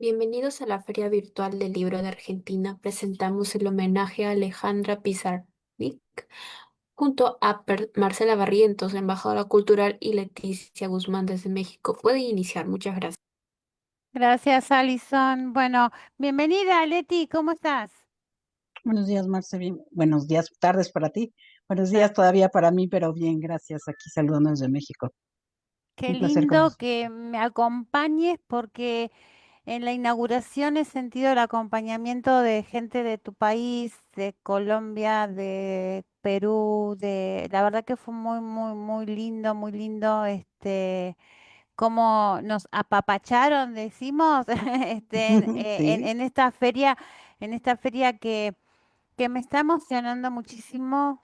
Bienvenidos a la Feria Virtual del Libro de Argentina. Presentamos el homenaje a Alejandra Pizarnik junto a Marcela Barrientos, embajadora cultural, y Leticia Guzmán desde México. Pueden iniciar. Muchas gracias. Gracias, Alison. Bueno, bienvenida, Leti, ¿cómo estás? Buenos días, Marce. Bien. Buenos días, tardes para ti. Buenos Ta- días todavía para mí, pero bien, gracias. Aquí saludando desde México. Qué Un placer lindo conocer. que me acompañes porque en la inauguración he sentido el acompañamiento de gente de tu país, de Colombia, de Perú, la verdad que fue muy, muy, muy lindo, cómo nos apapacharon, decimos, Sí, en esta feria que me está emocionando muchísimo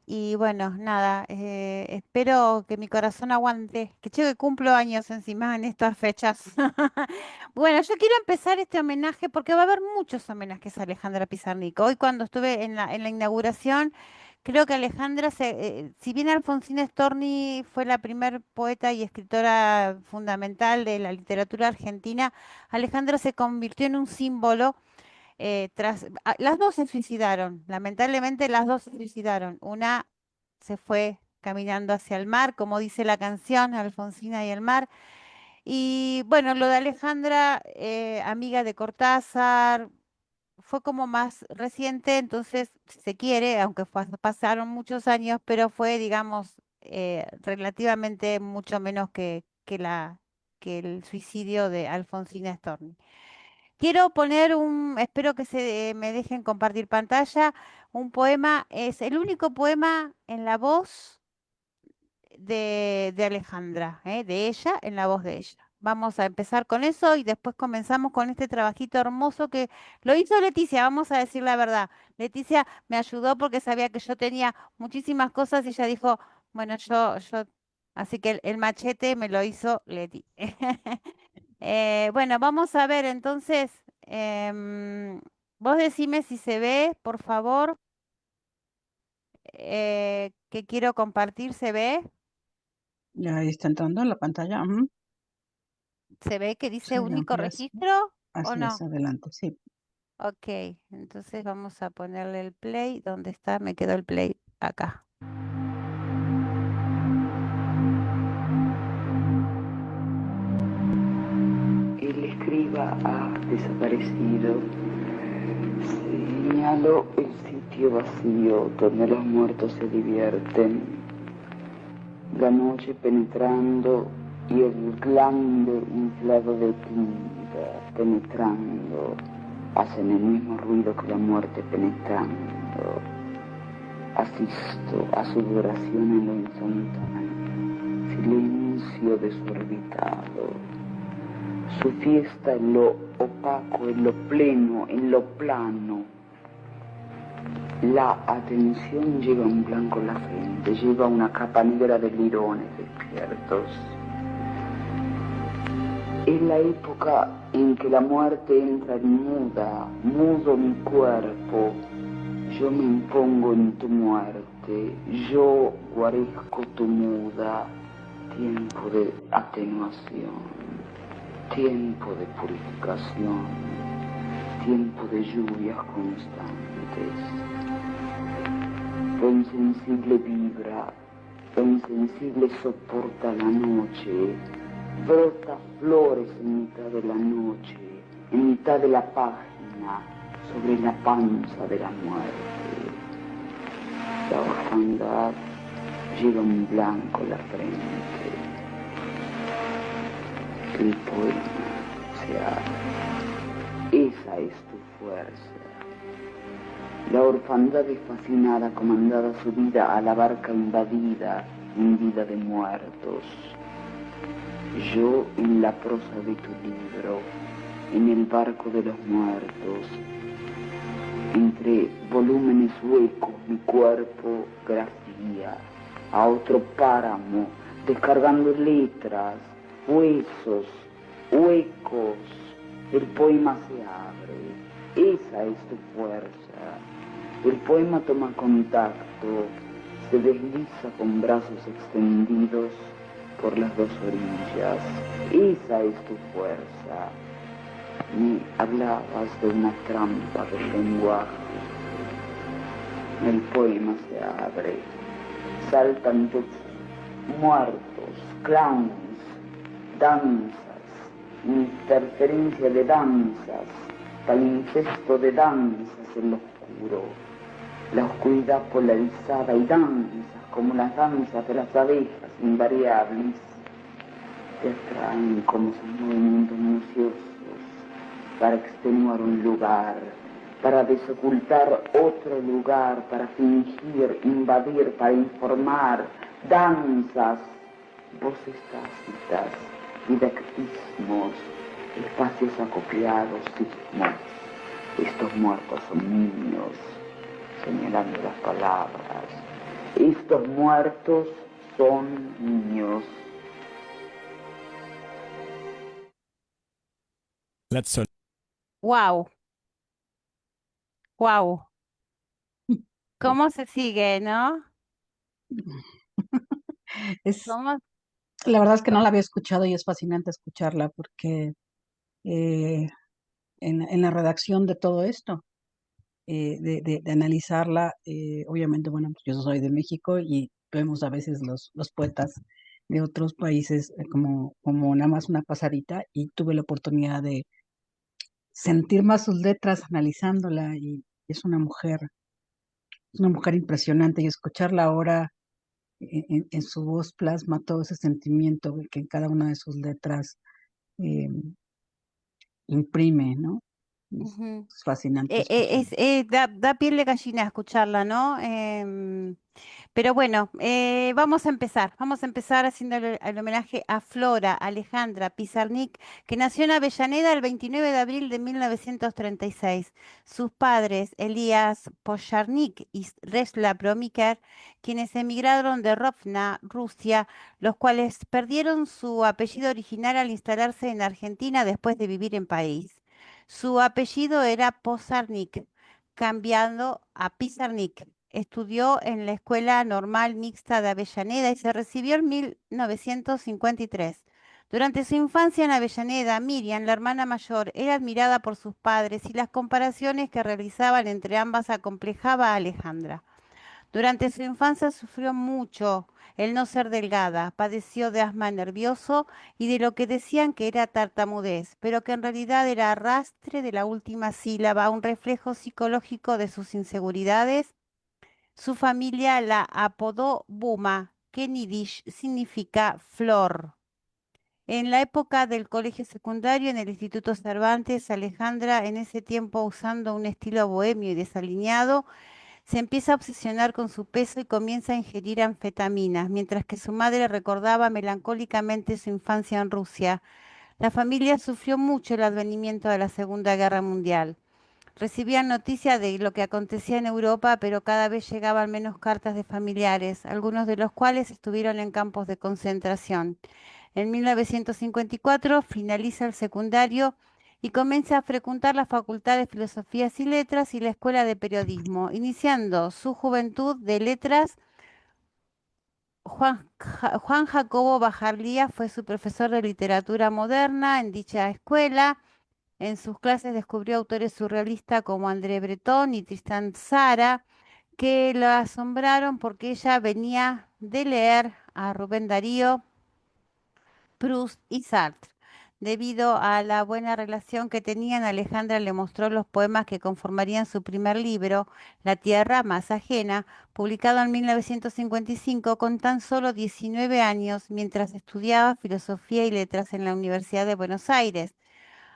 y bueno, nada, espero que mi corazón aguante, que cumplo años encima en estas fechas. Bueno, yo quiero empezar este homenaje porque va a haber muchos homenajes a Alejandra Pizarnik. Hoy cuando estuve en la inauguración, creo que si bien Alfonsina Storni fue la primer poeta y escritora fundamental de la literatura argentina, Alejandra se convirtió en un símbolo las dos se suicidaron, lamentablemente las dos se suicidaron. Una se fue caminando hacia el mar, como dice la canción, Alfonsina y el mar. Y bueno, lo de Alejandra, amiga de Cortázar, fue como más reciente, entonces, si se quiere, pasaron muchos años, pero fue, digamos, relativamente mucho menos que el suicidio de Alfonsina Storni. Quiero poner espero que me dejen compartir pantalla, un poema, es el único poema en la voz de Alejandra, de ella, en la voz de ella. Vamos a empezar con eso y después comenzamos con este trabajito hermoso que lo hizo Leticia, vamos a decir la verdad. Leticia me ayudó porque sabía que yo tenía muchísimas cosas y ella dijo, bueno, así que el machete me lo hizo Leti. Bueno, vamos a ver entonces. Vos decime si se ve, por favor, que quiero compartir. ¿Se ve? ya ahí está entrando en la pantalla. Ujú. ¿Se ve que Sí, dice único amplias. registro o Así es, no? adelante. Sí, Ok, entonces vamos a ponerle el play. ¿Dónde está? Me quedó el play acá. El escriba ha desaparecido. Señalo el sitio vacío donde los muertos se divierten. La noche penetrando y el glande inflado de tinta penetrando hacen el mismo ruido que la muerte penetrando. Asisto a su duración en lo instantáneo, silencio desorbitado. Su fiesta en lo opaco, en lo pleno, en lo plano. La atención lleva un blanco en la frente, lleva una capa negra de lirones despiertos. Es la época en que la muerte entra en muda, mudo mi cuerpo. Yo me impongo en tu muerte, yo guarezco tu muda, tiempo de atenuación. Tiempo de purificación, tiempo de lluvias constantes. Lo insensible vibra, lo insensible soporta la noche, brota flores en mitad de la noche, en mitad de la página, sobre la panza de la muerte. La orfandad lleva un blanco en la frente. El poema se abre. Esa es tu fuerza. La orfandad es fascinada, comandada subida a la barca invadida, hundida de muertos. Yo en la prosa de tu libro, en el barco de los muertos, entre volúmenes huecos mi cuerpo grafía a otro páramo, descargando letras, huesos, huecos, el poema se abre, esa es tu fuerza. El poema toma contacto, se desliza con brazos extendidos por las dos orillas, esa es tu fuerza. Me hablabas de una trampa del lenguaje. El poema se abre. Saltan tus muertos, clowns, danzas, interferencia de danzas, palincesto de danzas en lo oscuro, la oscuridad polarizada y danzas como las danzas de las abejas invariables te atraen como sus movimientos minuciosos para extenuar un lugar, para desocultar otro lugar, para fingir, invadir, para informar, danzas, voces tácitas, didactismos, espacios acopiados, sismos. Estos muertos son niños, señalando las palabras. Estos muertos son niños. Wow, wow. ¿Cómo se sigue, no? Es, ¿Cómo? la verdad es que no la había escuchado y es fascinante escucharla porque eh, en la redacción de todo esto, de analizarla, obviamente, bueno, pues yo soy de México y vemos a veces los poetas de otros países como nada más una pasadita y tuve la oportunidad de sentir más sus letras analizándola y es una mujer impresionante y escucharla ahora en su voz plasma todo ese sentimiento que en cada una de sus letras eh, imprime, ¿no? Ujú. Es fascinante escucharla. Da piel de gallina escucharla, ¿no? Pero bueno, vamos a empezar haciendo el homenaje a Flora Alejandra Pizarnik, que nació en Avellaneda el 29 de abril de 1936. Sus padres, Elías Pocharnik y Resla Promiker, quienes emigraron de Rovna, Rusia, los cuales perdieron su apellido original al instalarse en Argentina después de vivir en París. Su apellido era Pozarnik, cambiando a Pizarnik. Estudió en la Escuela Normal Mixta de Avellaneda y se recibió en 1953. Durante su infancia en Avellaneda, Miriam, la hermana mayor, era admirada por sus padres y las comparaciones que realizaban entre ambas acomplejaba a Alejandra. Durante su infancia sufrió mucho el no ser delgada, padeció de asma nervioso y de lo que decían que era tartamudez, pero que en realidad era arrastre de la última sílaba, un reflejo psicológico de sus inseguridades. Su familia la apodó Buma, que en yiddish significa flor. En la época del colegio secundario en el Instituto Cervantes, Alejandra, en ese tiempo usando un estilo bohemio y desaliñado, se empieza a obsesionar con su peso y comienza a ingerir anfetaminas, mientras que su madre recordaba melancólicamente su infancia en Rusia. La familia sufrió mucho el advenimiento de la Segunda Guerra Mundial. Recibían noticias de lo que acontecía en Europa, pero cada vez llegaban menos cartas de familiares, algunos de los cuales estuvieron en campos de concentración. En 1954 finaliza el secundario y comienza a frecuentar la Facultad de Filosofías y Letras y la Escuela de Periodismo, iniciando su juventud de letras. Juan Jacobo Bajarlía fue su profesor de literatura moderna en dicha escuela. En sus clases descubrió autores surrealistas como André Breton y Tristan Tzara, que la asombraron porque ella venía de leer a Rubén Darío, Proust y Sartre. Debido a la buena relación que tenían, Alejandra le mostró los poemas que conformarían su primer libro, La tierra más ajena, publicado en 1955 con tan solo 19 años, mientras estudiaba filosofía y letras en la Universidad de Buenos Aires.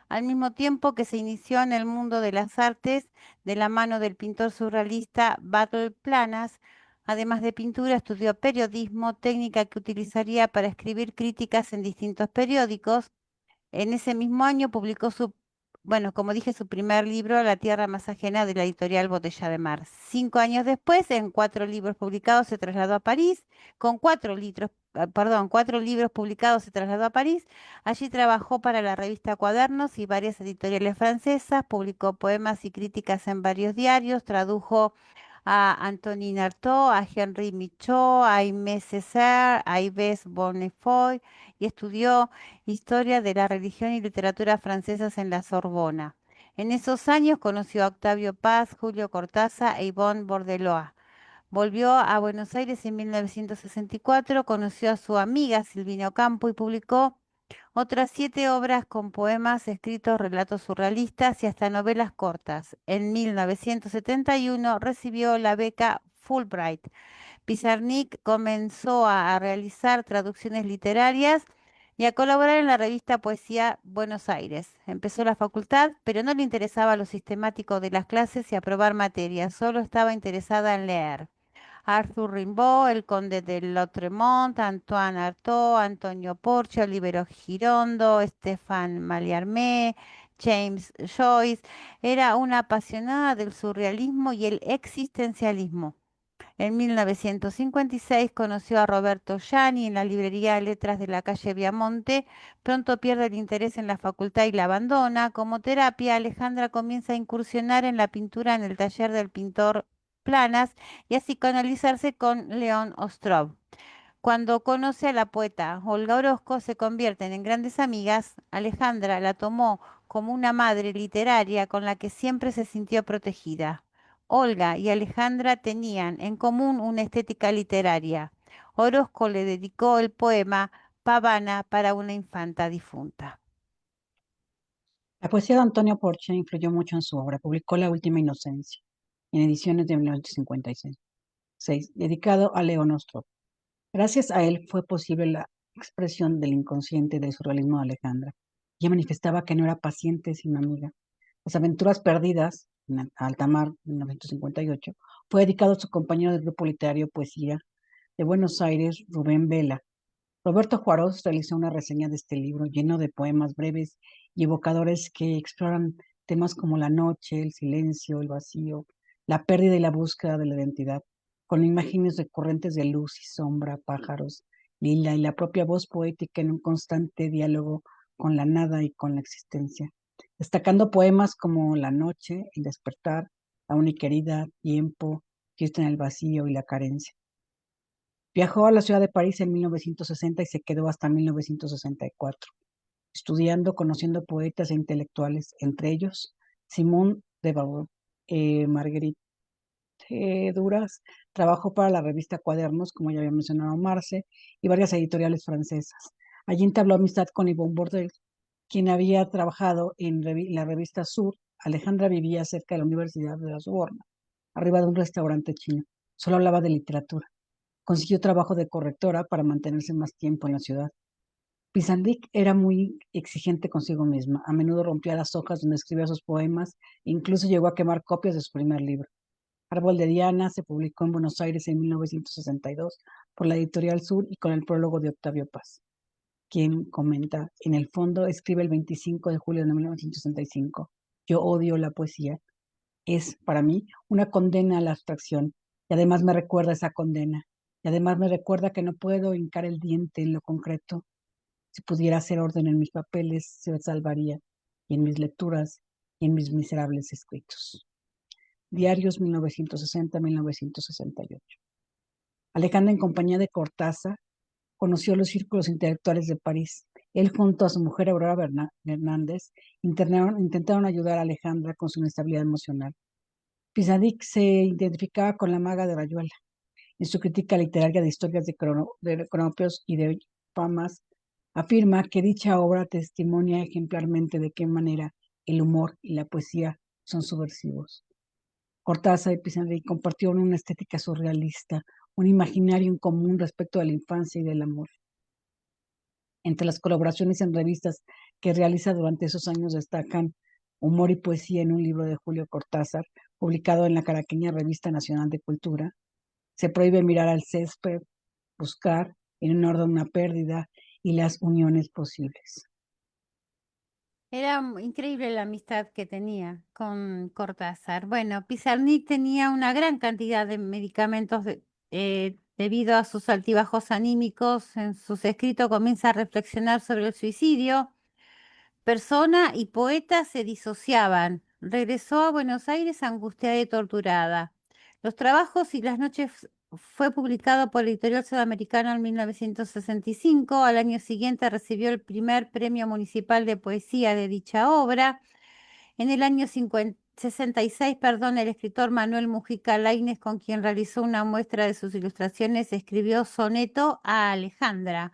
Al mismo tiempo que se inició en el mundo de las artes de la mano del pintor surrealista Bartle Planas. Además de pintura, estudió periodismo, técnica que utilizaría para escribir críticas en distintos periódicos. En ese mismo año publicó bueno, como dije, su primer libro, La tierra más ajena, de la editorial Botella de Mar. 5 años después, en 4 libros publicados, se trasladó a París. Con 4 libros publicados, se trasladó a París. Allí trabajó para la revista Cuadernos y varias editoriales francesas, publicó poemas y críticas en varios diarios, tradujo a Antonin Artaud, a Henri Michaud, a Aimé Césaire, a Yves Bonnefoy y estudió historia de la religión y literatura francesas en la Sorbona. En esos años conoció a Octavio Paz, Julio Cortázar e Yvonne Bordelois. Volvió a Buenos Aires en 1964, conoció a su amiga Silvina Ocampo y publicó otras 7 obras con poemas, escritos, relatos surrealistas y hasta novelas cortas. En 1971 recibió la beca Fulbright. Pizarnik comenzó a realizar traducciones literarias y a colaborar en la revista Poesía Buenos Aires. Empezó la facultad, pero no le interesaba lo sistemático de las clases y aprobar materias, solo estaba interesada en leer. Arthur Rimbaud, el conde de Lautréamont, Antoine Artaud, Antonio Porcio, Olivero Girondo, Stéphane Mallarmé, James Joyce. Era una apasionada del surrealismo y el existencialismo. En 1956 conoció a Roberto Gianni en la librería Letras de la calle Viamonte. Pronto pierde el interés en la facultad y la abandona. Como terapia, Alejandra comienza a incursionar en la pintura en el taller del pintor Planas y a psicoanalizarse con León Ostrov. Cuando conoce a la poeta Olga Orozco, se convierten en grandes amigas. Alejandra la tomó como una madre literaria con la que siempre se sintió protegida. Olga y Alejandra tenían en común una estética literaria. Orozco le dedicó el poema Pavana para una infanta difunta. La poesía de Antonio Porcia influyó mucho en su obra. Publicó La última inocencia, en ediciones de 1956, dedicado a León Ostrov. Gracias a él fue posible la expresión del inconsciente del surrealismo de Alejandra. Ella manifestaba que no era paciente sino amiga. Las aventuras perdidas, en alta mar, en 1958, fue dedicado a su compañero del grupo literario Poesía de Buenos Aires, Rubén Vela. Roberto Juarós realizó una reseña de este libro lleno de poemas breves y evocadores que exploran temas como la noche, el silencio, el vacío, la pérdida y la búsqueda de la identidad, con imágenes recurrentes de luz y sombra, pájaros, lila y la propia voz poética en un constante diálogo con la nada y con la existencia, destacando poemas como La noche, El despertar, La única herida, Tiempo, Fiesta en el vacío y La carencia. Viajó a la ciudad de París en 1960 y se quedó hasta 1964, estudiando, conociendo poetas e intelectuales, entre ellos Simón de Beauvoir, Marguerite Duras. Trabajó para la revista Cuadernos, como ya había mencionado Marce, y varias editoriales francesas. Allí entabló amistad con Yvonne Bordel, quien había trabajado en la revista Sur. Alejandra vivía cerca de la Universidad de la Sorbona, arriba de un restaurante chino. Solo hablaba de literatura. Consiguió trabajo de correctora para mantenerse más tiempo en la ciudad. Pizarnik era muy exigente consigo misma. A menudo rompía las hojas donde escribía sus poemas e incluso llegó a quemar copias de su primer libro. Árbol de Diana se publicó en Buenos Aires en 1962 por la editorial Sur y con el prólogo de Octavio Paz, quien comenta: en el fondo escribe el 25 de julio de 1965. Yo odio la poesía. Es, para mí, una condena a la abstracción, y además me recuerda esa condena, y además me recuerda que no puedo hincar el diente en lo concreto. Si pudiera hacer orden en mis papeles, se salvaría, y en mis lecturas, y en mis miserables escritos. Diarios 1960-1968. Alejandra, en compañía de Cortázar, conoció los círculos intelectuales de París. Él, junto a su mujer Aurora Hernández, intentaron ayudar a Alejandra con su inestabilidad emocional. Pizarnik se identificaba con la maga de Rayuela. En su crítica literaria de historias de cronopios y de famas, afirma que dicha obra testimonia ejemplarmente de qué manera el humor y la poesía son subversivos. Cortázar y Pizarnik compartieron una estética surrealista, un imaginario en común respecto de la infancia y del amor. Entre las colaboraciones en revistas que realiza durante esos años destacan Humor y Poesía en un libro de Julio Cortázar, publicado en la caraqueña Revista Nacional de Cultura. Se prohíbe mirar al césped, Buscar, En un orden una pérdida y Las uniones posibles. Era increíble la amistad que tenía con Cortázar. Bueno, Pizarnik tenía una gran cantidad de medicamentos debido a sus altibajos anímicos. En sus escritos comienza a reflexionar sobre el suicidio. Persona y poeta se disociaban. Regresó a Buenos Aires angustiada y torturada. Los trabajos y las noches fue publicado por el Editorial Sudamericano en 1965. Al año siguiente recibió el primer premio municipal de poesía de dicha obra. En el año 66, perdón, el escritor Manuel Mujica Lainez, con quien realizó una muestra de sus ilustraciones, escribió Soneto a Alejandra.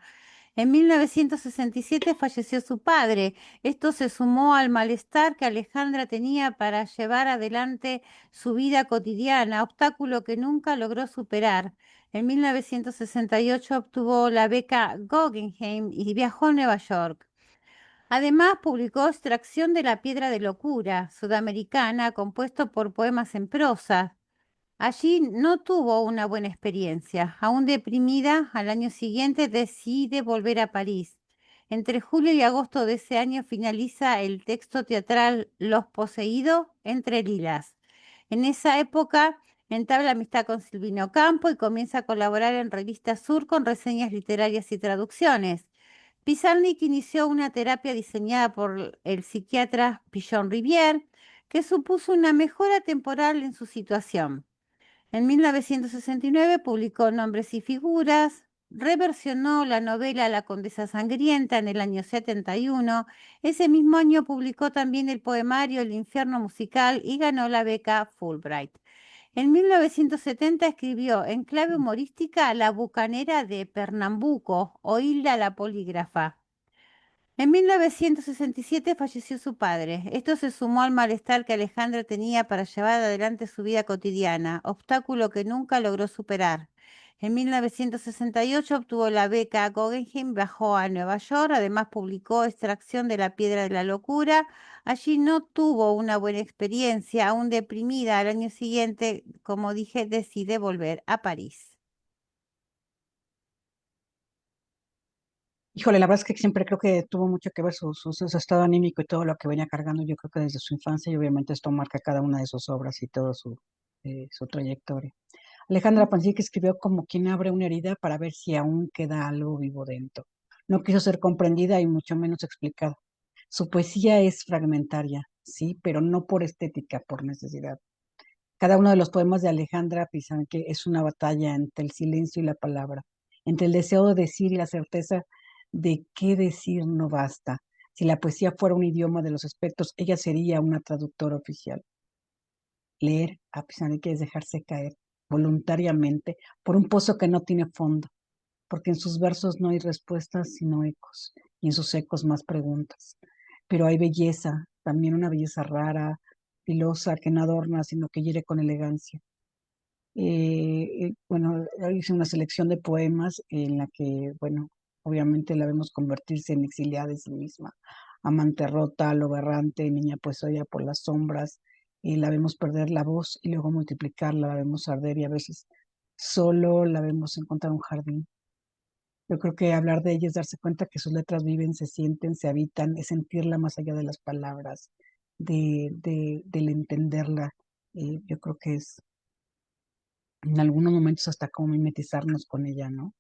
En 1967 falleció su padre. Esto se sumó al malestar que Alejandra tenía para llevar adelante su vida cotidiana, obstáculo que nunca logró superar. En 1968 obtuvo la beca Guggenheim y viajó a Nueva York. Además, publicó Extracción de la Piedra de Locura, sudamericana, compuesto por poemas en prosa. Allí no tuvo una buena experiencia. Aún deprimida, al año siguiente decide volver a París. Entre julio y agosto de ese año finaliza el texto teatral Los Poseídos entre lilas. En esa época entabla amistad con Silvino Campo y comienza a colaborar en Revista Sur con reseñas literarias y traducciones. Pizarnik inició una terapia diseñada por el psiquiatra Pichon Rivière, que supuso una mejora temporal en su situación. En 1969 publicó Nombres y Figuras, reversionó la novela La Condesa Sangrienta en el año 71. Ese mismo año publicó también el poemario El infierno musical y ganó la beca Fulbright. En 1970 escribió en clave humorística La bucanera de Pernambuco o Hilda la polígrafa. En 1967 falleció su padre. Esto se sumó al malestar que Alejandra tenía para llevar adelante su vida cotidiana, obstáculo que nunca logró superar. En 1968 obtuvo la beca Guggenheim, viajó a Nueva York, además publicó Extracción de la Piedra de la Locura. Allí no tuvo una buena experiencia, aún deprimida al año siguiente, como dije, decide volver a París. Híjole, la verdad es que siempre creo que tuvo mucho que ver su estado anímico y todo lo que venía cargando, yo creo que desde su infancia, y obviamente esto marca cada una de sus obras y toda su trayectoria. Alejandra Pansy escribió como quien abre una herida para ver si aún queda algo vivo dentro. No quiso ser comprendida y mucho menos explicada. Su poesía es fragmentaria, sí, pero no por estética, por necesidad. Cada uno de los poemas de Alejandra Pizarnik es una batalla entre el silencio y la palabra, entre el deseo de decir y la certeza de qué decir no basta. Si la poesía fuera un idioma de los aspectos, ella sería una traductora oficial. Leer a Pizarnik es dejarse caer voluntariamente por un pozo que no tiene fondo, porque en sus versos no hay respuestas sino ecos, y en sus ecos más preguntas. Pero hay belleza, también una belleza rara, filosa, que no adorna, sino que hiere con elegancia. Bueno, hice una selección de poemas en la que, bueno, obviamente la vemos convertirse en exiliada de sí misma, amante rota, lo berrante, niña poseída por las sombras, la vemos perder la voz y luego multiplicarla, la vemos arder y a veces solo la vemos encontrar un jardín. Yo creo que hablar de ella es darse cuenta que sus letras viven, se sienten, se habitan, es sentirla más allá de las palabras, del entenderla. Yo creo que es en algunos momentos hasta como mimetizarnos con ella, ¿no?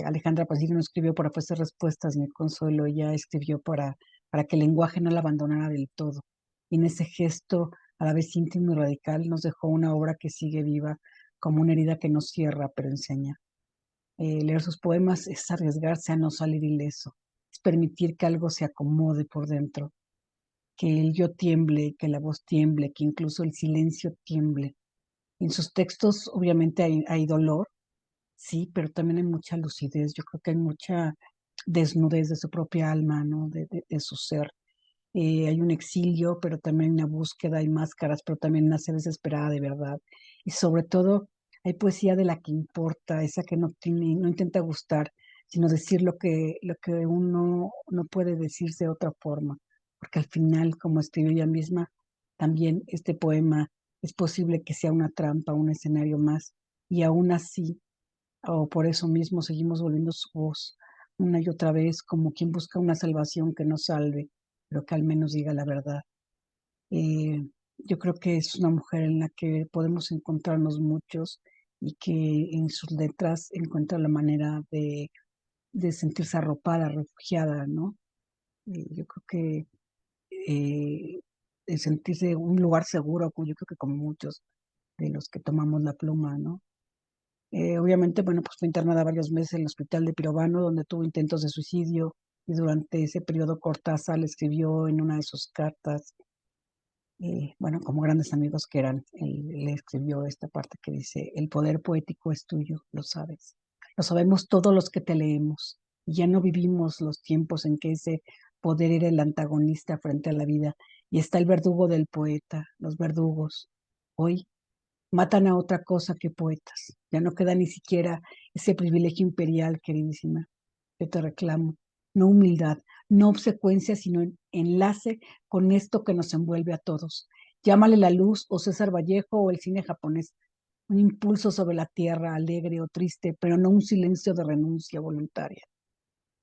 Alejandra Pasillo no escribió para ofrecer respuestas ni consuelo, ella escribió para que el lenguaje no la abandonara del todo. Y en ese gesto, a la vez íntimo y radical, nos dejó una obra que sigue viva, como una herida que no cierra, pero enseña. Leer sus poemas es arriesgarse a no salir ileso, es permitir que algo se acomode por dentro, que el yo tiemble, que la voz tiemble, que incluso el silencio tiemble. En sus textos obviamente hay dolor, sí, pero también hay mucha lucidez. Yo creo que hay mucha desnudez de su propia alma, ¿no? De su ser. Hay un exilio, pero también una búsqueda, hay máscaras, pero también una sed desesperada de verdad. Y sobre todo, hay poesía de la que importa, esa que no tiene, no intenta gustar, sino decir lo que uno no puede decirse de otra forma. Porque al final, como escribió ella misma, también este poema es posible que sea una trampa, un escenario más. Y aún así, o por eso mismo seguimos volviendo su voz una y otra vez, como quien busca una salvación que no salve, pero que al menos diga la verdad. Eh, yo creo que es una mujer en la que podemos encontrarnos muchos y que en sus letras encuentra la manera de sentirse arropada, refugiada, ¿no? Yo creo que de sentirse un lugar seguro, yo creo que como muchos. de los que tomamos la pluma, ¿no? Obviamente, bueno, pues fue internada varios meses en el hospital de Pirovano, donde tuvo intentos de suicidio, y durante ese periodo Cortázar le escribió en una de sus cartas, bueno, como grandes amigos que eran, él le escribió esta parte que dice: el poder poético es tuyo, lo sabes. Lo sabemos todos los que te leemos. Ya no vivimos los tiempos en que ese poder era el antagonista frente a la vida, y está el verdugo del poeta, los verdugos. Hoy matan a otra cosa que poetas. Ya no queda ni siquiera ese privilegio imperial, queridísima. Yo te reclamo, no humildad, no obsecuencia, sino enlace con esto que nos envuelve a todos. Llámale la luz o César Vallejo o el cine japonés. Un impulso sobre la tierra, alegre o triste, pero no un silencio de renuncia voluntaria.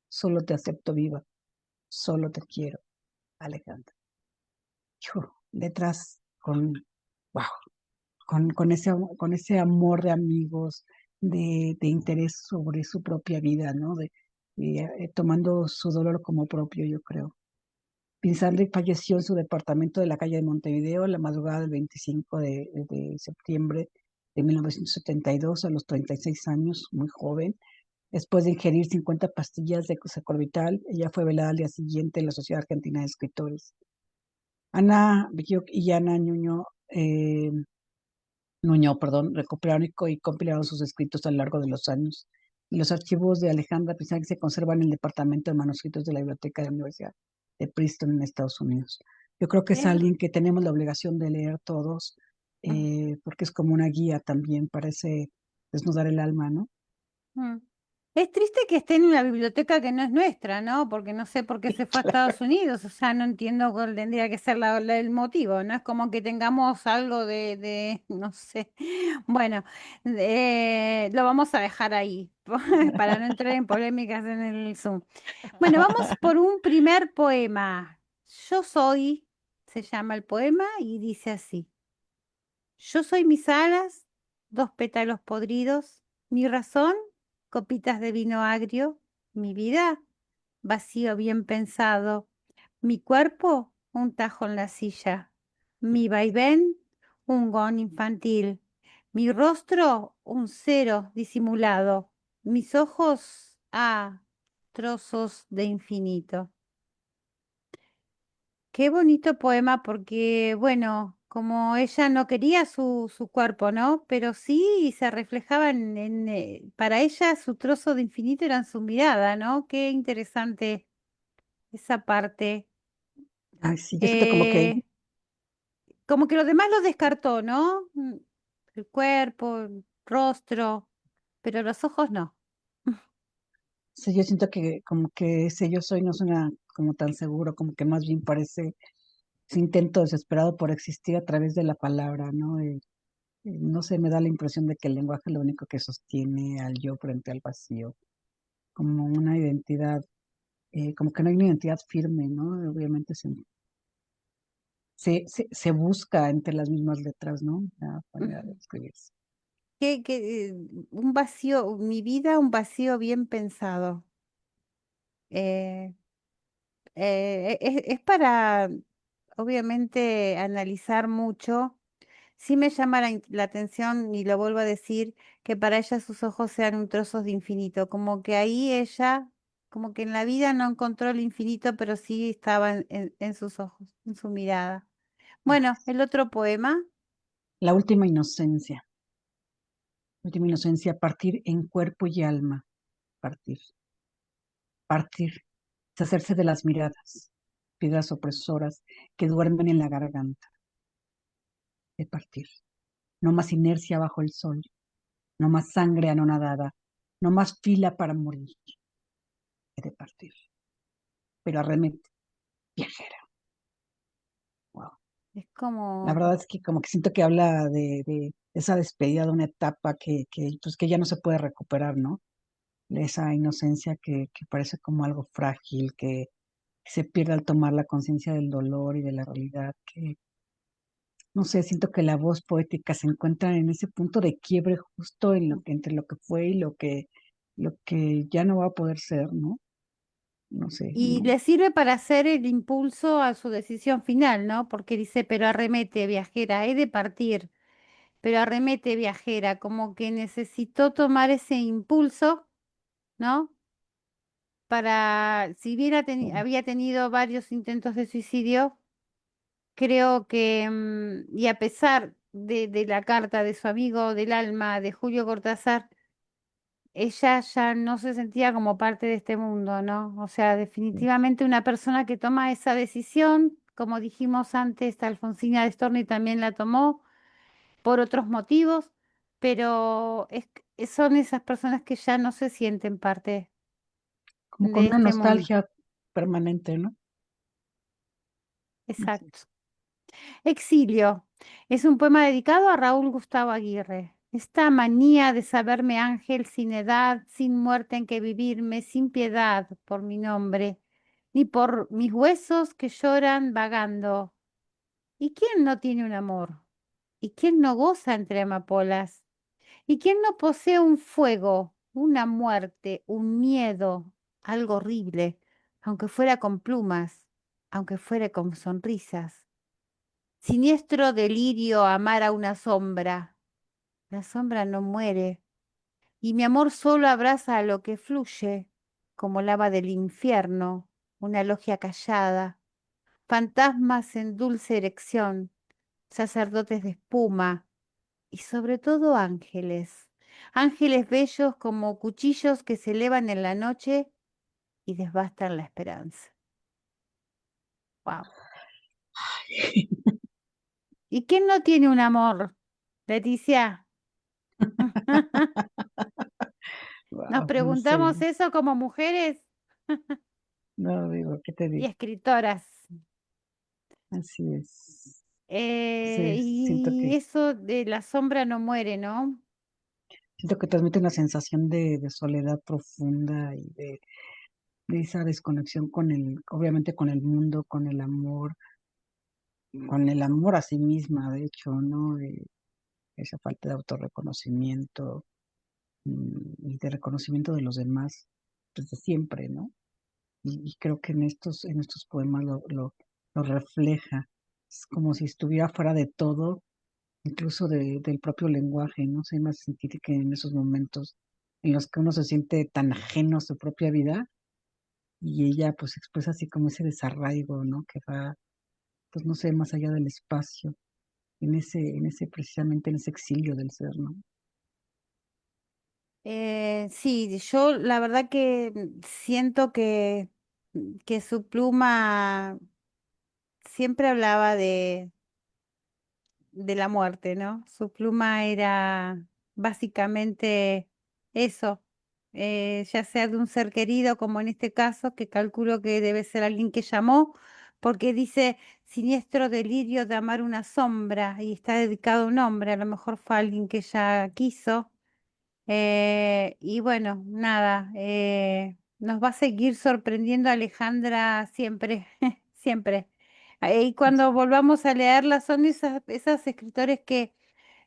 Solo te acepto viva, solo te quiero, Alejandra. Hijo, letras wow, con ese amor de amigos, de interés sobre su propia vida, ¿no? Tomando su dolor como propio, yo creo. Pinzarri falleció en su departamento de la calle de Montevideo la madrugada del 25 de septiembre de 1972, a los 36 años, muy joven. Después de ingerir 50 pastillas de Sacorbital, ella fue velada al día siguiente en la Sociedad Argentina de Escritores. Ana Biggio y Ana Nuño, perdón, recuperaron y compilaron sus escritos a lo largo de los años. Y los archivos de Alejandra Pizarro se conservan en el Departamento de Manuscritos de la Biblioteca de la Universidad de Princeton en Estados Unidos. Yo creo que es Es, alguien que tenemos la obligación de leer todos, porque es como una guía también, parece desnudar el alma, ¿no? mm. Es triste que esté en una biblioteca que no es nuestra, ¿no? Porque no sé por qué se fue a Estados Unidos, o sea, no entiendo cuál tendría que ser el motivo, ¿no? Es como que tengamos algo no sé. Bueno, lo vamos a dejar ahí para no entrar en polémicas en el Zoom. Bueno, vamos por un primer poema. Yo soy, se llama el poema y dice así. Yo soy mis alas, dos pétalos podridos, mi razón, copitas de vino agrio, mi vida, vacío bien pensado, mi cuerpo, un tajo en la silla, mi vaivén, un gón infantil, mi rostro, un cero disimulado, mis ojos, trozos de infinito. Qué bonito poema porque, bueno, como ella no quería su cuerpo, ¿no? Pero sí se reflejaba para ella su trozo de infinito era en su mirada, ¿no? Qué interesante esa parte. Ay, sí, yo siento como que, Eh, Como que lo demás lo descartó, ¿no? El cuerpo, el rostro, pero los ojos no. sí, yo siento que como que ese yo soy no suena como tan seguro, como que más bien parece ese intento desesperado por existir a través de la palabra, ¿no? No sé, me da la impresión de que el lenguaje es lo único que sostiene al yo frente al vacío, como una identidad, como que no hay una identidad firme, ¿no? Obviamente se busca entre las mismas letras, ¿no? La manera de Ujú. escribirse. Un vacío, mi vida, un vacío bien pensado. Eh, es para, obviamente, analizar mucho. Sí me llama la atención, y lo vuelvo a decir, que para ella sus ojos sean un trozo de infinito, como que ahí ella, como que en la vida no encontró el infinito, pero sí estaba en sus ojos, en su mirada. Bueno, el otro poema, La última inocencia, partir en cuerpo y alma, partir, partir, deshacerse de las miradas, piedras opresoras que duermen en la garganta, de partir. No más inercia bajo el sol, no más sangre anonadada, no más fila para morir, de partir. Pero arremete, viajera. Wow. es La como, verdad es que como que siento que habla de esa despedida de una etapa pues que ya no se puede recuperar, ¿no? De esa inocencia que parece como algo frágil, que se pierde al tomar la conciencia del dolor y de la realidad, que no sé, siento que la voz poética se encuentra en ese punto de quiebre justo entre lo que fue y lo que ya no va a poder ser, ¿no? No sé, y no. le sirve para hacer el impulso a su decisión final, ¿no? Porque dice, pero arremete, viajera, he de partir. pero arremete viajera, como que necesitó tomar ese impulso, ¿no? Para, si bien había tenido varios intentos de suicidio, creo que, y a pesar de la carta de su amigo del alma, de Julio Cortázar, ella ya no se sentía como parte de este mundo, ¿no? O sea, definitivamente una persona que toma esa decisión, como dijimos antes, Alfonsina de Storni también la tomó por otros motivos, pero son esas personas que ya no se sienten parte como con de una este mundo. nostalgia permanente, ¿no? Así Exacto. es. Exilio es un poema dedicado a Raúl Gustavo Aguirre. Esta manía de saberme ángel sin edad, sin muerte en que vivirme, sin piedad por mi nombre, ni por mis huesos que lloran vagando. ¿Y quién no tiene un amor? ¿Y quién no goza entre amapolas? ¿Y quién no posee un fuego, una muerte, un miedo, algo horrible, aunque fuera con plumas, aunque fuera con sonrisas? Siniestro delirio amar a una sombra. La sombra no muere, y mi amor solo abraza a lo que fluye, como lava del infierno, una logia callada, fantasmas en dulce erección, sacerdotes de espuma, y sobre todo ángeles, ángeles bellos como cuchillos que se elevan en la noche y desbastan la esperanza. Wow. ¿Y quién no tiene un amor, Leticia? Nos Wow, no sé, preguntamos eso como mujeres no digo, ¿qué te y digo? escritoras. Así es. Sí, Y eso de la sombra no muere, ¿no? siento que transmite una sensación de soledad profunda y de esa desconexión con obviamente con el amor a sí misma, de hecho, ¿no? Esa falta de autorreconocimiento y de reconocimiento de los demás desde siempre, ¿no? Y creo que en estos poemas lo refleja. Es como si estuviera fuera de todo, incluso del propio lenguaje, ¿no? Se me hace sentir que en esos momentos en los que uno se siente tan ajeno a su propia vida, y ella pues expresa así como ese desarraigo, ¿no? Que va, pues no sé, más allá del espacio, precisamente en ese exilio del ser, ¿no? Sí, yo la verdad que siento que su pluma siempre hablaba de la muerte, ¿no? Su pluma era básicamente eso, ya sea de un ser querido, como en este caso, que calculo que debe ser alguien que llamó, porque dice siniestro delirio de amar una sombra y está dedicado a un hombre, a lo mejor fue alguien que ella quiso. Y bueno, nada, nos va a seguir sorprendiendo Alejandra siempre, siempre. Y cuando volvamos a leerla, son esas escritores que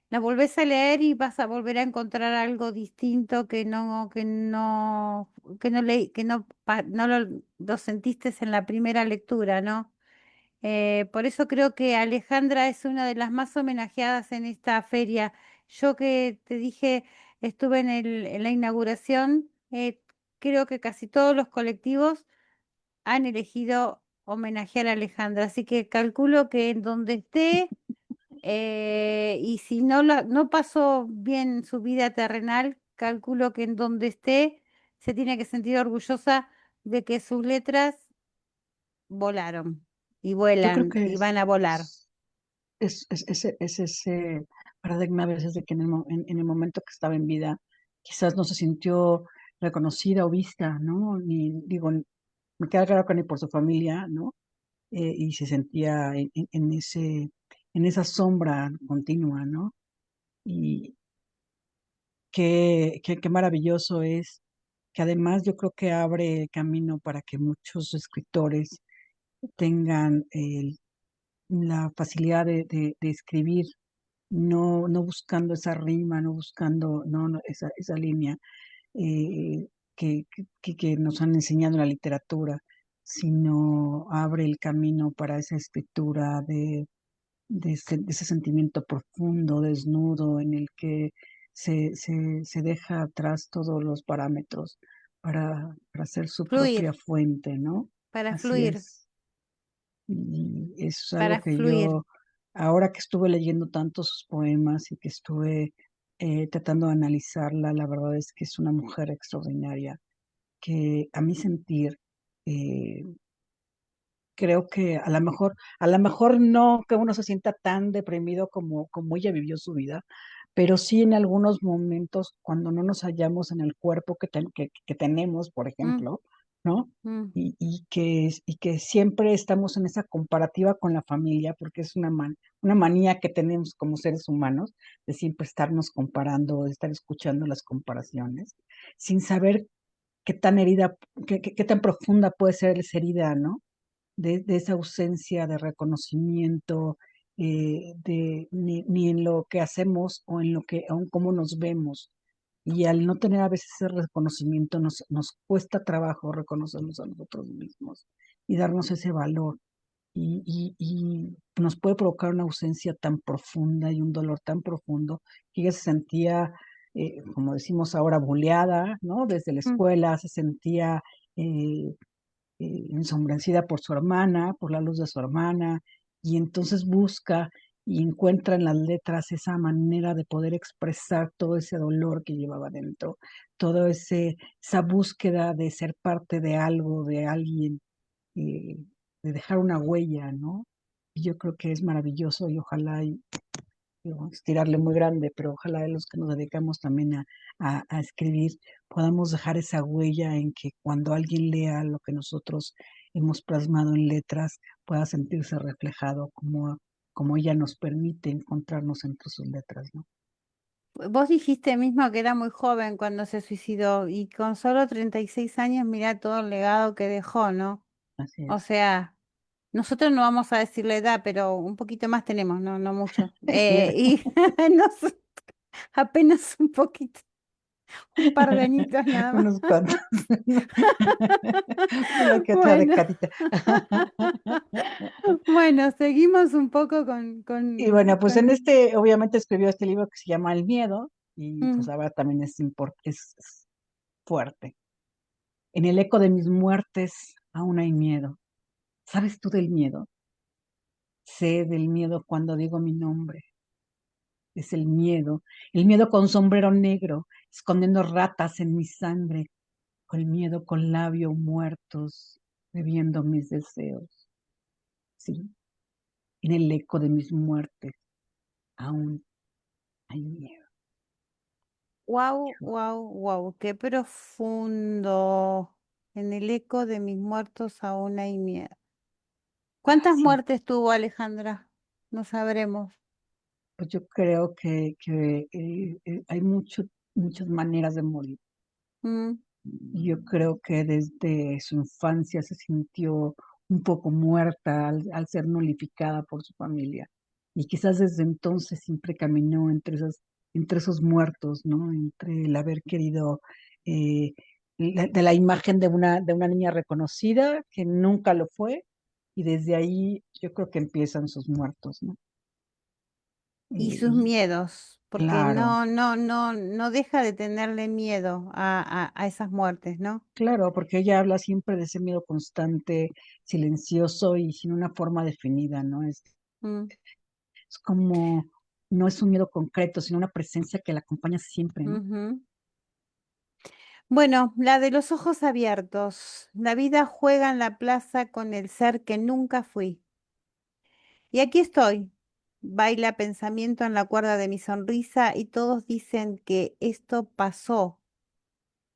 la volvés a leer y vas a volver a encontrar algo distinto que no lo sentiste en la primera lectura, ¿no? Por eso creo que Alejandra es una de las más homenajeadas en esta feria. Yo que te dije, estuve en la inauguración, creo que casi todos los colectivos han elegido homenajear a Alejandra, así que calculo que en donde esté, y si no pasó bien su vida terrenal, calculo que en donde esté se tiene que sentir orgullosa de que sus letras volaron y Yo creo vuelan que y van a volar. es ese paradigma a veces de que en el momento que estaba en vida quizás no se sintió reconocida o vista, ¿no? Ni digo, me queda claro que ni por su familia, ¿no? Y se sentía en esa sombra continua, ¿no? Y qué maravilloso es que además yo creo que abre camino para que muchos escritores tengan la facilidad de escribir, no buscando esa rima, no buscando esa línea eh, que nos han enseñado en la literatura, sino abre el camino para esa escritura de ese sentimiento profundo, desnudo, en el que se deja atrás todos los parámetros para ser su propia Fluir, fuente, ¿no? para Así fluir, es. Y eso es algo para que fluir. yo, ahora que estuve leyendo tantos sus poemas y que estuve tratando de analizarla, la verdad es que es una mujer extraordinaria, que a mi sentir, eh, creo que a lo mejor no que uno se sienta tan deprimido como ella vivió su vida, pero sí en algunos momentos cuando no nos hallamos en el cuerpo que tenemos, por Mm, ejemplo, ¿no? mm. Y que siempre estamos en esa comparativa con la familia, porque es una manía que tenemos como seres humanos, de siempre estarnos comparando, de estar escuchando las comparaciones, sin saber qué tan herida, qué tan profunda puede ser esa herida, ¿no? De esa ausencia de reconocimiento, ni en lo que hacemos o en lo que, o en cómo nos vemos. Y al no tener a veces ese reconocimiento, nos cuesta trabajo reconocernos a nosotros mismos y darnos ese valor. Y nos puede provocar una ausencia tan profunda y un dolor tan profundo que ella se sentía, como decimos ahora, buleada, ¿no? Desde la Mm. escuela, se sentía eh, ensombrecida por su hermana, por la luz de su hermana, y entonces busca y encuentra en las letras esa manera de poder expresar todo ese dolor que llevaba dentro, toda esa búsqueda de ser parte de algo, de alguien, eh, de dejar una huella, ¿no? Y yo creo que es maravilloso y ojalá digo, estirarle muy grande, pero ojalá de los que nos dedicamos también a escribir podamos dejar esa huella en que cuando alguien lea lo que nosotros hemos plasmado en letras pueda sentirse reflejado como ella nos permite encontrarnos entre sus letras, ¿no? Vos dijiste mismo que era muy joven cuando se suicidó y con solo 36 años mirá todo el legado que dejó, ¿no? Así O es. sea, nosotros no vamos a decir la edad, pero un poquito más tenemos, no, no mucho. Leve, Y apenas un poquito, un par de añitos nada más. unos cuantos. Una que otra Bueno, decadita. bueno, seguimos un poco Y bueno, pues en con... obviamente escribió este libro que se llama El miedo, y pues Mm. ahora también es fuerte. En el eco de mis muertes aún hay miedo. ¿Sabes tú del miedo? Sé del miedo cuando digo mi nombre. Es el miedo con sombrero negro, escondiendo ratas en mi sangre, el miedo con labios muertos, bebiendo mis deseos. Sí, en el eco de mis muertes aún hay miedo. Wow, wow, wow, qué profundo. En el eco de mis muertos aún hay miedo. ¿Cuántas Sí, muertes tuvo Alejandra? No sabremos. pues yo creo que hay muchas maneras de morir. Mm. Yo creo que desde su infancia se sintió un poco muerta al ser nulificada por su familia. Y quizás desde entonces siempre caminó entre esos muertos, ¿no? Entre el haber querido eh, de la imagen de una niña reconocida que nunca lo fue. Y desde ahí yo creo que empiezan sus muertos, ¿no? Y sus Y miedos, porque claro. no deja de tenerle miedo a esas muertes, ¿no? Claro, porque ella habla siempre de ese miedo constante, silencioso y sin una forma definida, ¿no? Mm, Es como, no es un miedo concreto, sino una presencia que la acompaña siempre, ¿no? ujú. Bueno, la de los ojos abiertos. La vida juega en la plaza con el ser que nunca fui. Y aquí estoy. Baila pensamiento en la cuerda de mi sonrisa y todos dicen que esto pasó.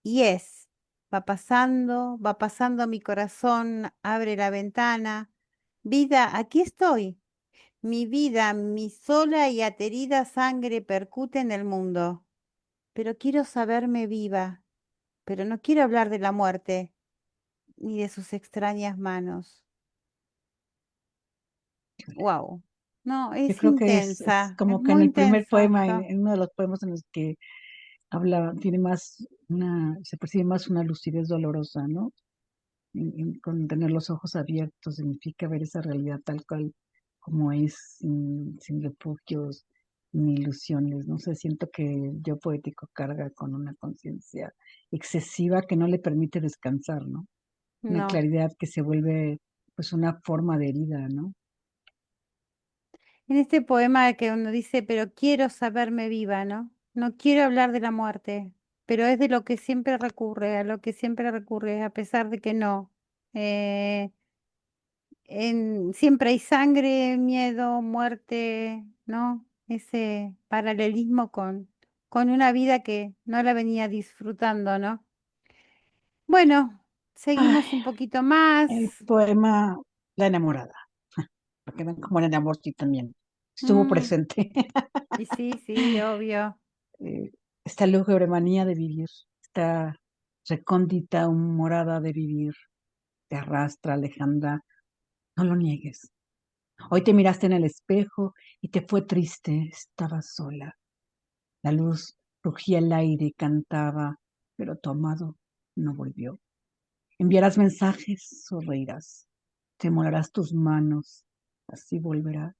Y es. Va pasando mi corazón, abre la ventana. Vida, aquí estoy. Mi vida, mi sola y aterida sangre percute en el mundo. Pero quiero saberme viva, pero no quiero hablar de la muerte ni de sus extrañas manos. Wow. No, Yo es creo que es intensa, es como que en muy el primer intensa poema, esto. en uno de los poemas en los que habla, tiene más se percibe más una lucidez dolorosa, ¿no? Con tener los ojos abiertos significa ver esa realidad tal cual como es, sin refugios ni ilusiones. No sé, siento que el yo poético carga con una conciencia excesiva que no le permite descansar, ¿no? Una No. claridad que se vuelve pues una forma de herida, ¿no? En este poema que uno dice, pero quiero saberme viva, ¿no? No quiero hablar de la muerte, pero es de lo que siempre recurre, a lo que siempre recurre, a pesar de que no. Eh, siempre hay sangre, miedo, muerte, ¿no? Ese paralelismo con una vida que no la venía disfrutando, ¿no? Bueno, Ay, seguimos un poquito el más. poema La enamorada, para que vean cómo el enamor sí también estuvo Mm, presente. y sí, sí, obvio. eh, Esta lúgubre manía de vivir, esta recóndita morada de vivir, te arrastra, Alejandra, no lo niegues. Hoy te miraste en el espejo y te fue triste, estabas sola. La luz rugía el aire y cantaba, pero tu amado no volvió. Enviarás mensajes o reirás, te molarás tus manos, así volverá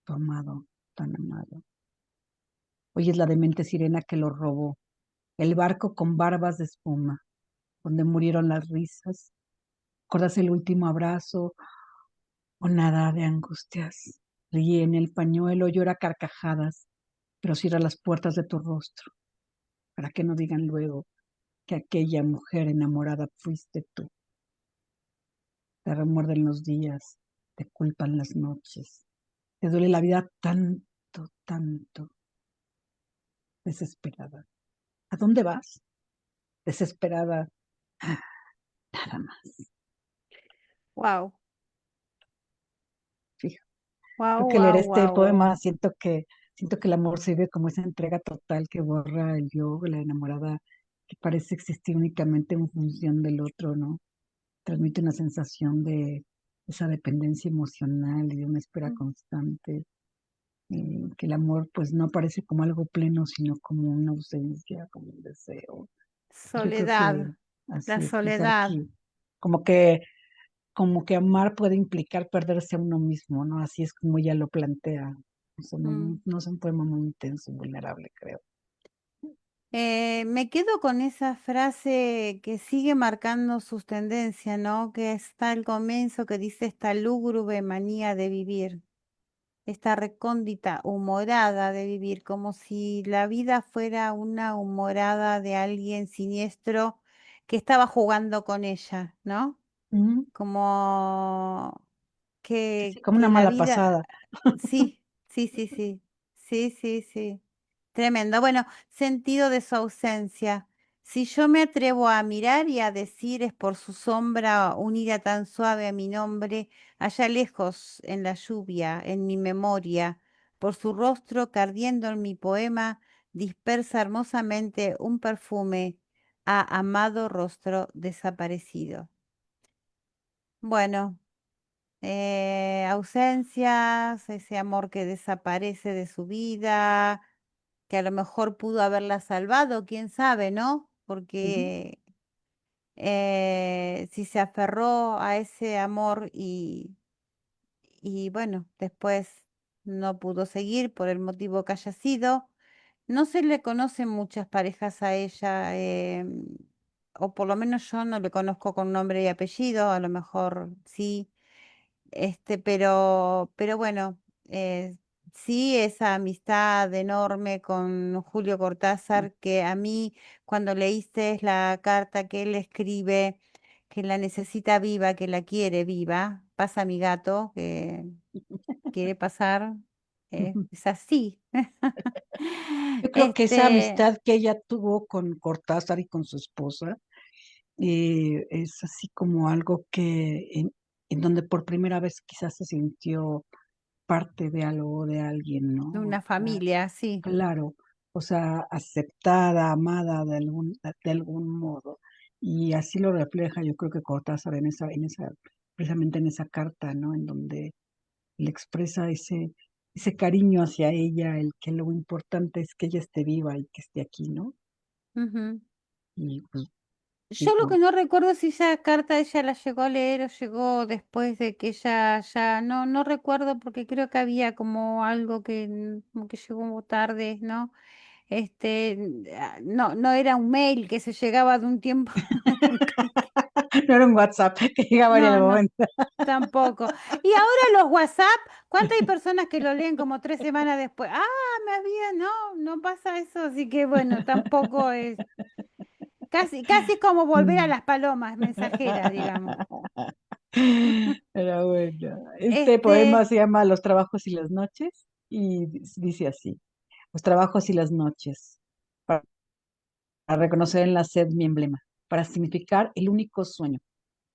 tu amado, tan amado. Hoy es la demente sirena que lo robó, el barco con barbas de espuma, donde murieron las risas. ¿Recuerdas el último abrazo o nada de angustias? Ríe en el pañuelo, llora carcajadas, pero cierra las puertas de tu rostro, para que no digan luego que aquella mujer enamorada fuiste tú. Te remuerden los días, te culpan las noches, te duele la vida tanto, tanto, desesperada. ¿A dónde vas? Desesperada, nada más. Wow, Fíjate. wow, Creo que leer wow, este wow, wow. poema siento que el amor se vive como esa entrega total que borra el yo, la enamorada, que parece existir únicamente en función del otro, ¿no? Transmite una sensación de esa dependencia emocional y de una espera Mm. constante, que el amor pues no aparece como algo pleno, sino como una ausencia, como un deseo. Yo creo que Soledad, la así expresar soledad. aquí, como que, como que amar puede implicar perderse a uno mismo, ¿no? Así es como ella lo plantea. Mm. No es un poema muy intenso, vulnerable, creo. Me quedo con esa frase que sigue marcando sus tendencias, ¿no? Que está al comienzo que dice esta lúgubre manía de vivir, esta recóndita humorada de vivir, como si la vida fuera una humorada de alguien siniestro que estaba jugando con ella, ¿no? Ujú. Como Sí, sí, como una que la mala vida, pasada. sí, sí, sí, sí, sí, sí, sí, tremendo. Bueno, sentido de su ausencia. Si yo me atrevo a mirar y a decir es por su sombra unida tan suave a mi nombre, allá lejos en la lluvia, en mi memoria, por su rostro que ardiendo en mi poema dispersa hermosamente un perfume a amado rostro desaparecido. Bueno. Ausencias, ese amor que desaparece de su vida, que a lo mejor pudo haberla salvado, quién sabe, ¿no? Ujú. Porque si se aferró a ese amor y bueno, después no pudo seguir por el motivo que haya sido, no se le conocen muchas parejas a ella, o por lo menos yo no le conozco con nombre y apellido, a lo mejor sí. Pero bueno, sí, esa amistad enorme con Julio Cortázar, que a mí cuando leíste la carta que él escribe, que la necesita viva, que la quiere viva, pasa mi gato, que quiere pasar, es así. Yo creo que esa Este, amistad que ella tuvo con Cortázar y con su esposa es así como algo que en donde por primera vez quizás se sintió parte de algo, de alguien, de ¿no? O una sea, familia, sí. claro, o sea, aceptada, amada de algún modo. Y así lo refleja, yo creo que Cortázar precisamente en esa carta, ¿no? En donde le expresa ese cariño hacia ella, el que lo importante es que ella esté viva y que esté aquí, ¿no? Ujú. Y pues Yo lo que no recuerdo es si esa carta ella la llegó a leer o llegó después de que ella ya, no recuerdo porque creo que había como algo que como que llegó tarde, ¿no? No era un mail que se llegaba de un tiempo. No era un WhatsApp que llegaba en el No, no, momento. tampoco. Y ahora los WhatsApp, ¿cuántas hay personas que lo leen como 3 semanas después? Ah, no pasa eso, así que bueno, tampoco es, casi es como volver a las palomas mensajeras, digamos. Pero bueno, este poema Este, se llama Los trabajos y las noches y dice así: Los trabajos y las noches, para reconocer en la sed mi emblema, para significar el único sueño,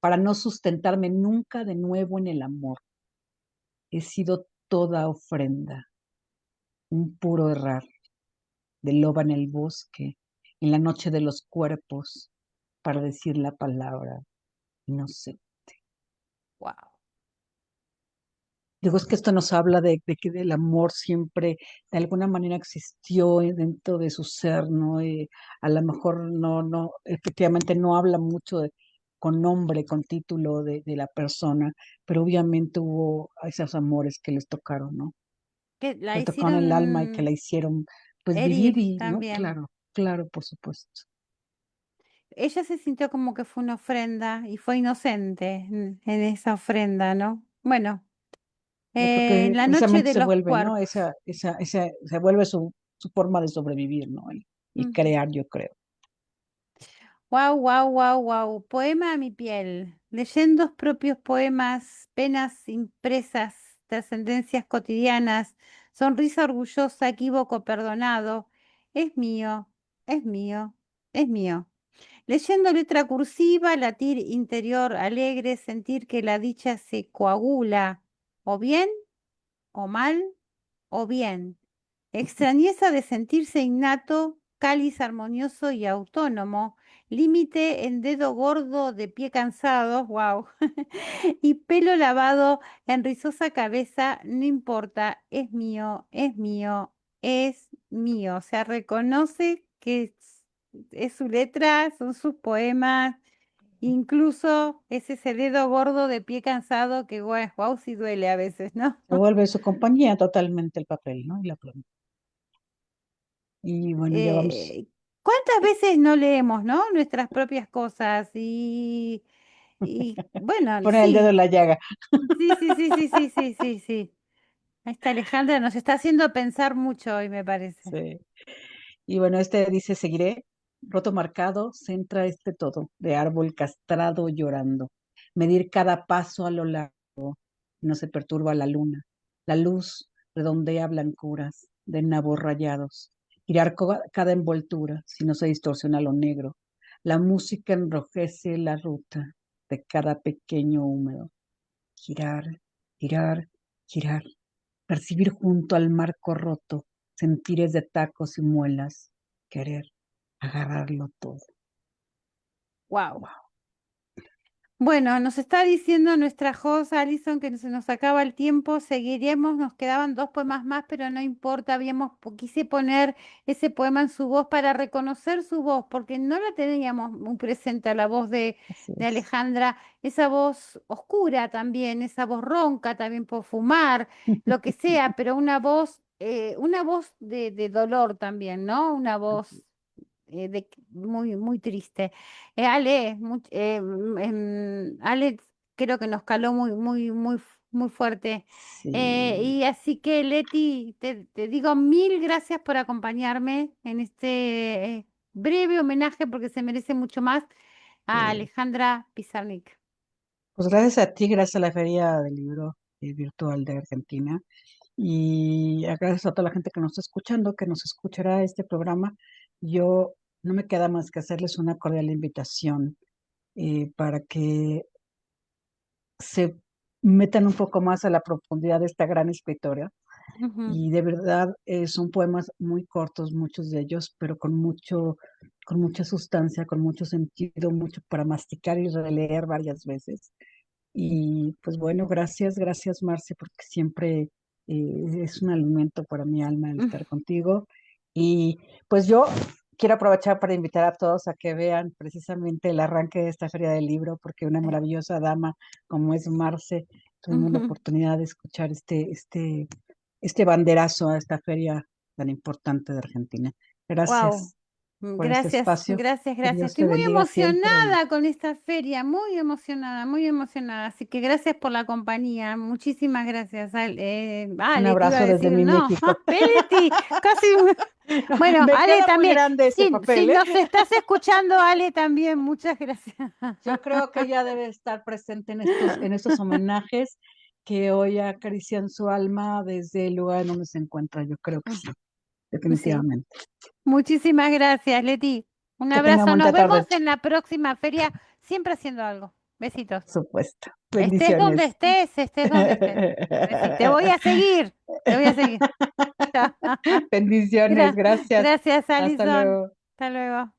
para no sustentarme nunca de nuevo en el amor. He sido toda ofrenda, un puro errar, de loba en el bosque, en la noche de los cuerpos, para decir la palabra inocente. wow. Digo, es que esto nos habla de que el amor siempre de alguna manera existió dentro de su ser, ¿no? A lo mejor efectivamente no habla mucho con nombre, con título de la persona, pero obviamente hubo esos amores que les tocaron, ¿no? Que la Que le tocaron el alma y que la hicieron hicieron, pues vivir herir y, ¿no? también. Claro, claro, por supuesto. Ella se sintió como que fue una ofrenda y fue inocente en esa ofrenda, ¿no? Bueno, Yo creo que la noche precisamente de se los vuelve, ¿no? cuerpos. Se vuelve su forma de sobrevivir, ¿no? Y crear, yo creo. Wow, wow, wow, wow. Poema a mi piel. Leyendos propios poemas, penas impresas, trascendencias cotidianas, sonrisa orgullosa, equívoco perdonado. Es mío, es mío, es mío. Leyendo letra cursiva, latir interior alegre, sentir que la dicha se coagula, o bien, o mal, o bien. Extrañeza de sentirse innato, cáliz armonioso y autónomo, límite en dedo gordo de pie cansado, wow, y pelo lavado en rizosa cabeza, no importa, es mío, es mío, es mío. O sea, reconoce que es su letra, son sus poemas, incluso es ese dedo gordo de pie cansado que, wow, sí duele a veces, ¿no? Se vuelve su compañía totalmente el papel, ¿no? Y la pluma. Y bueno, ya vamos eh, ¿Cuántas veces no leemos, ¿no? Nuestras propias cosas y a bueno, poner el dedo en sí, la llaga. sí, sí, sí, sí, sí, sí, sí, sí. Esta Alejandra nos está haciendo pensar mucho hoy, me parece. Sí. Y bueno, este dice, seguiré, roto marcado, centra este todo, de árbol castrado llorando. Medir cada paso a lo largo, no se perturba la luna. La luz redondea blancuras de nabos rayados. Girar cada envoltura, si no se distorsiona lo negro. La música enrojece la ruta de cada pequeño húmedo. Girar, girar, girar. Percibir junto al marco roto, sentires de tacos y muelas, querer agarrarlo todo. Wow. Bueno, nos está diciendo nuestra host Alison que se nos acaba el tiempo, seguiremos, nos quedaban 2 poemas más, pero no importa, quise poner ese poema en su voz para reconocer su voz, porque no la teníamos muy presente a la voz Así de es. Alejandra, esa voz oscura también, esa voz ronca también por fumar, lo que sea, pero una voz de dolor también, ¿no? Una voz muy, muy triste. Ale, creo que nos caló muy, muy, muy, muy fuerte. Sí. Y así que, Leti, te digo mil gracias por acompañarme en este breve homenaje, porque se merece mucho más, a Sí. Alejandra Pizarnik. Pues gracias a ti, gracias a la Feria del Libro Virtual de Argentina y gracias a toda la gente que nos está escuchando, que nos escuchará este programa. Yo no me queda más que hacerles una cordial invitación para que se metan un poco más a la profundidad de esta gran escritora. Ujú. Y de verdad son poemas muy cortos, muchos de ellos, pero con mucha sustancia, con mucho sentido, mucho para masticar y releer varias veces. Y pues bueno, gracias Marce, porque siempre es un alimento para mi alma el estar contigo. Y pues yo quiero aprovechar para invitar a todos a que vean precisamente el arranque de esta Feria del Libro, porque una maravillosa dama como es Marce, tuvimos la Ujú. oportunidad de escuchar este banderazo a esta feria tan importante de Argentina. Wow. Gracias por este Gracias, espacio. gracias, Que gracias. Dios Estoy te muy bendiga siempre. emocionada con esta feria, muy emocionada, muy emocionada. Así que gracias por la compañía. Muchísimas gracias. Un Ale, te iba a abrazo desde decir, mi no, México. Leti, casi. Bueno, Me Ale queda muy también. grande ese Si papel, ¿eh? nos estás escuchando, Ale también, muchas gracias. Yo creo que ella debe estar presente en estos homenajes que hoy acarician su alma desde el lugar en donde se encuentra. Yo creo que sí, Sí, definitivamente. muchísimas gracias, Leti. Un Que tenga abrazo. Nos buena tarde, vemos en la próxima feria, siempre haciendo algo. Besitos. por supuesto. Estés Bendiciones. donde estés. Te voy a seguir, te voy a seguir. Bendiciones, gracias. Gracias, Hasta Alison. luego. Hasta luego.